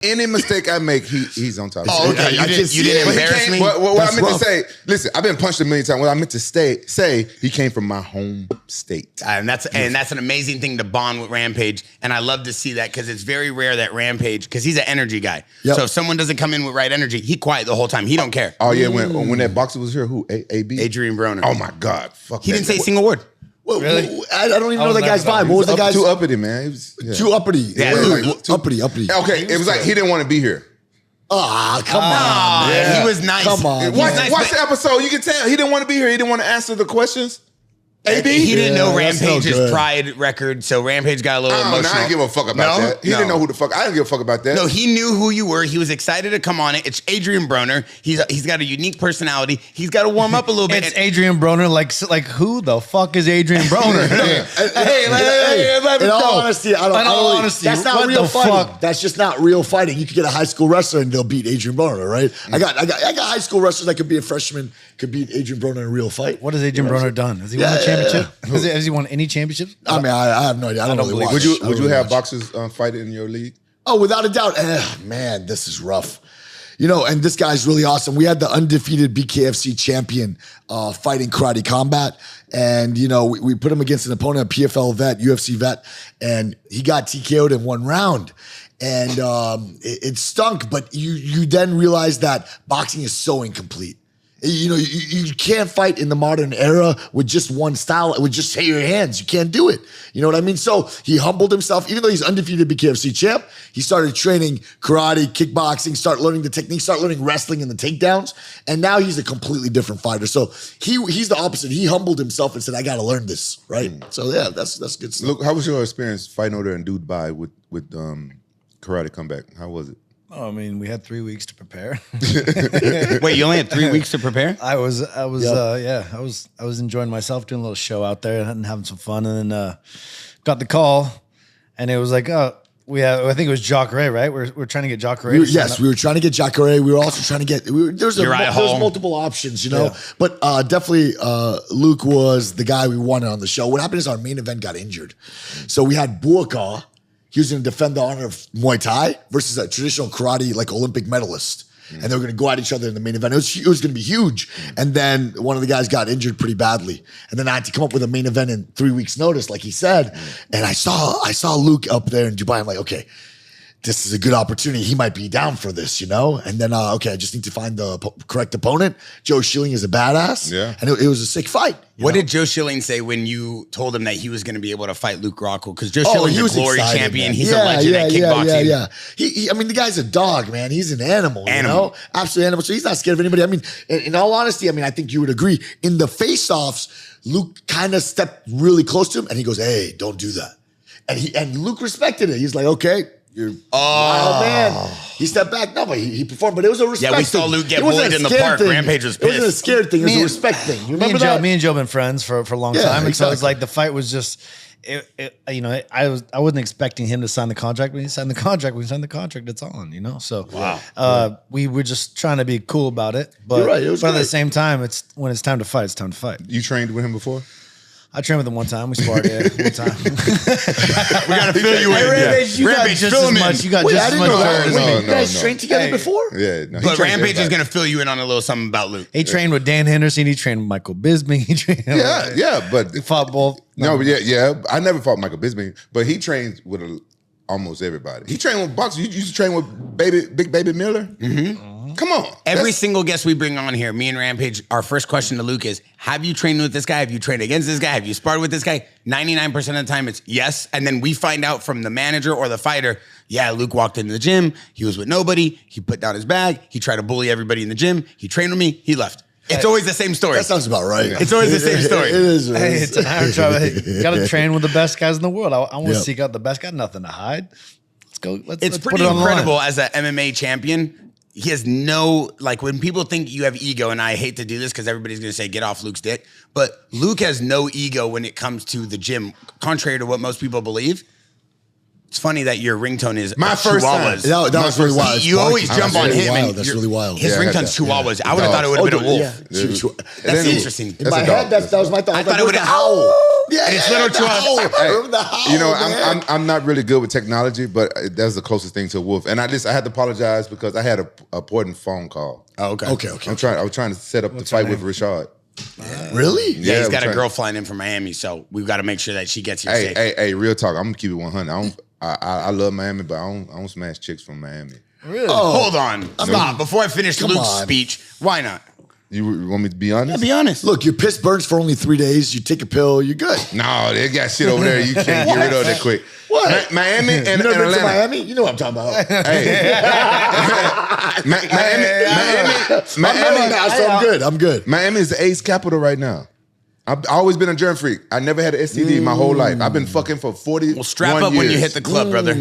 Any mistake I make, he's on top of it. Oh, okay. You didn't embarrass me? What I meant to say, listen, I've been punched a million times. What I meant to say, he came from my home state. And that's an amazing thing to bond with Rampage. And I love to see that because it's very rare that Rampage, because he's an energy guy. Yep. So if someone doesn't come in with right energy, he quiet the whole time. He don't care. Oh, yeah. When that boxer was here, who? AB? Adrian Broner. Oh, my God. Fuck he didn't say a single word. Well, really? I don't even know that guy's vibe. What was the guy's? Too uppity, man. He was, too uppity. Yeah, uppity. Okay, it was like he didn't want to be here. Ah, come on, man. He was nice. Come on. Watch the episode. You can tell he didn't want to be here. He didn't want to answer the questions. AB? He didn't know Rampage's pride record, so Rampage got a little emotional. I didn't give a fuck about that. He didn't know who the fuck. I didn't give a fuck about that. No, he knew who you were. He was excited to come on it. It's Adrian Broner. He's got a unique personality. He's got to warm up a little bit. It's Adrian Broner. Like who the fuck is Adrian Broner? In all honesty, that's not real fighting. That's just not real fighting. You could get a high school wrestler and they'll beat Adrian Broner, right? I got high school wrestlers that could be a freshman, could beat Adrian Broner in a real fight. What has Adrian Broner done? Has he won a championship? Has he won any championships? I mean, I have no idea. I don't really watch. Would you have boxers fight in your league? Oh, without a doubt. Man, this is rough. You know, and this guy's really awesome. We had the undefeated BKFC champion fighting Karate Combat. And, you know, we put him against an opponent, a PFL vet, UFC vet, and he got TKO'd in one round. And it stunk, but you then realize that boxing is so incomplete. You know, you can't fight in the modern era with just one style, with just your hands. You can't do it. You know what I mean? So he humbled himself. Even though he's undefeated BKFC champ, he started training karate, kickboxing, start learning the techniques, start learning wrestling and the takedowns. And now he's a completely different fighter. So he's the opposite. He humbled himself and said, I got to learn this, right? So yeah, that's good stuff. Look, how was your experience fighting over there in Dubai with Karate Comeback? How was it? Oh, I mean, we had 3 weeks to prepare. Wait, you only had 3 weeks to prepare? I was enjoying myself, doing a little show out there and having some fun, and then got the call, and it was like, I think it was Jacare, right? We're trying to get Jacare. We were trying to get Jacare. We were also trying to get. There's multiple options, you know. Yeah. But definitely, Luke was the guy we wanted on the show. What happened is our main event got injured, so we had Buaka. He was going to defend the honor of Muay Thai versus a traditional karate, like Olympic medalist. And they were going to go at each other in the main event. It was going to be huge. And then one of the guys got injured pretty badly. And then I had to come up with a main event in 3 weeks' notice, like he said. And I saw Luke up there in Dubai. I'm like, okay, this is a good opportunity. He might be down for this, you know? And then, I just need to find the correct opponent. Joe Schilling is a badass. Yeah. And it was a sick fight. What did Joe Schilling say when you told him that he was going to be able to fight Luke Rockhold? Because Joe Schilling's a glory champion. Man. He's a legend at kickboxing. I mean, the guy's a dog, man. He's an animal, you know? Absolute animal. So he's not scared of anybody. I mean, in all honesty, I think you would agree. In the face-offs, Luke kind of stepped really close to him, and he goes, hey, don't do that. And Luke respected it. He's like, okay. You're wild, man. He stepped back. No, but he performed. But it was a respect thing. Yeah, we saw Luke get bullied in the park. Rampage was pissed. It wasn't a scared thing. It was a respect thing. You remember that? Me and Joe have been friends for a long time. And so it's like the fight was just, I wasn't expecting him to sign the contract. When he signed the contract, it's on, you know? So we were just trying to be cool about it. But, you're right. It was but at the same time, when it's time to fight, it's time to fight. You trained with him before? I trained with him one time. We sparred, one time. We got to fill you in. Rampage, you got just as much. You got just as much. You guys trained together before? Yeah. No, but Rampage is going to fill you in on a little something about Luke. He trained with Dan Henderson. He trained with Michael Bisping. He trained but he fought both. I never fought Michael Bisping, but he trained with almost everybody. He trained with boxers. You used to train with Big Baby Miller? Mm-hmm. Come on. Every single guest we bring on here, me and Rampage, our first question to Luke is, have you trained with this guy? Have you trained against this guy? Have you sparred with this guy? 99% of the time it's yes. And then we find out from the manager or the fighter, yeah, Luke walked into the gym. He was with nobody. He put down his bag. He tried to bully everybody in the gym. He trained with me. He left. It's always the same story. That sounds about right. It's always the same story. It is. Hey, it's an iron trial. Hey, got to train with the best guys in the world. I want to seek out the best guy. Nothing to hide. Let's go. Let's pretty incredible as an MMA champion. He has no, like, when people think you have ego, and I hate to do this because everybody's going to say, get off Luke's dick, but Luke has no ego when it comes to the gym, contrary to what most people believe. It's funny that your ringtone is My first time. Chihuahuas. That was really wild. You always jump on him. Wild. And That's your- really wild. His Yeah, I got ringtone's that. Chihuahuas. I would have thought it would have been a wolf. That's interesting. In my head, that was my thought. I thought it would have. Yeah, And it's little the Chihuahua. howl. The howl, You know, man. I'm not really good with technology, but that's the closest thing to a wolf. And I had to apologize because I had a important phone call. Oh, okay. Okay. I was trying to set up the fight with Rashad. Really? Yeah, he's we're got a trying- girl flying in from Miami, so we've got to make sure that she gets here safe. Hey, real talk. I'm gonna keep it 100. I love Miami, but I don't smash chicks from Miami. Really? Hold on. Stop. Before I finish come Luke's on. speech, why not? You want me to be honest? Be honest. Look, your piss burns for only 3 days. You take a pill, you're good. No, they got shit over there. You can't get rid of that quick. What? Miami and You never been to Atlanta. Miami? You know what I'm talking about. Hey. Miami, Now, so I'm good. I'm good. Miami is the AIDS capital right now. I've always been a germ freak. I never had an STD my whole life. I've been fucking for 40 Well, strap up when you hit the club, brother.